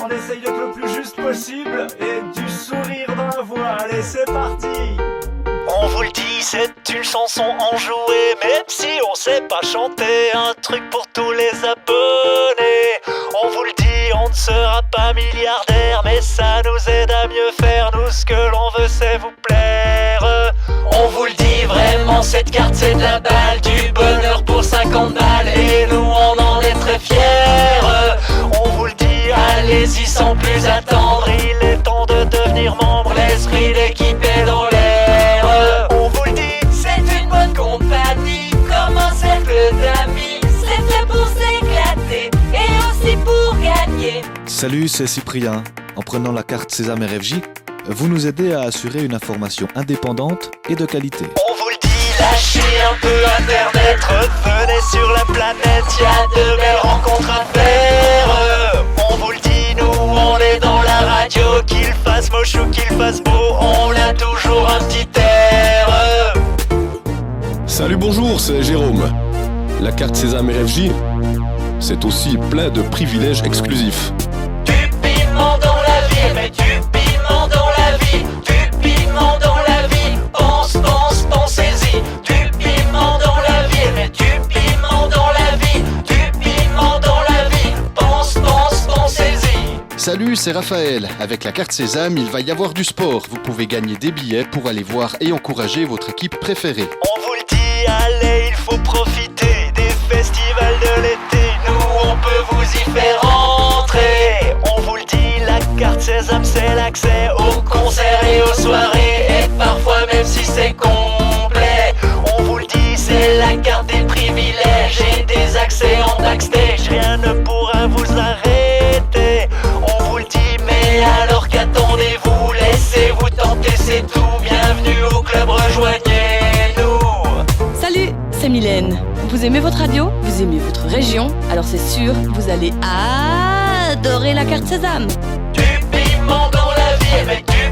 On essaye d'être le plus juste possible et du sourire dans la voix. Allez, c'est parti. On vous le dit, c'est une chanson enjouée, même si on sait pas chanter, un truc pour tous les abonnés. On vous le dit, on ne sera pas milliardaire, mais ça nous aide à mieux faire, nous ce que l'on veut c'est vous plaire. On vous le dit vraiment, cette carte c'est de la balle, du bonheur pour 50 balles, et nous on en est très fiers. On vous le dit, allez-y sans plus attendre, il est temps de devenir membre, l'esprit d'équipe est dans l'air. On vous le dit, c'est une bonne compagnie, comme un cercle d'amis, c'est fait pour s'éclater et aussi pour gagner. Salut, c'est Cyprien. En prenant la carte Sésame RFJ, vous nous aidez à assurer une information indépendante et de qualité. On vous le dit, lâchez un peu internet, revenez sur la planète, y a de belles rencontres à faire. On vous le dit, nous on est dans la radio, qu'il fasse moche ou qu'il fasse beau, on a toujours un petit air. Salut, bonjour, c'est Jérôme. La carte Sésame RFJ, c'est aussi plein de privilèges exclusifs. Du piment dans la vie, mais du piment dans la vie, du piment dans la vie, pensez-y. Du piment dans la vie, mais du piment dans la vie, du piment dans la vie, pensez-y. Salut, c'est Raphaël. Avec la carte Sésame, il va y avoir du sport. Vous pouvez gagner des billets pour aller voir et encourager votre équipe préférée. On vous le dit, allez, il faut profiter des festivals de l'été, nous on peut vous y faire entrer. On vous le dit, la carte Sésame c'est l'accès aux concerts et aux soirées, et parfois même si c'est complet. On vous le dit, c'est la carte des privilèges et des accès en backstage, rien ne pourra vous arrêter. On vous le dit, mais alors qu'attendez-vous, laissez-vous tenter, c'est tout, bienvenue au club, rejoignez-nous. Salut, c'est Mylène. Vous aimez votre radio? Vous aimez votre région? Alors c'est sûr, vous allez adorer la carte Sésame. Du piment dans la vie, mais du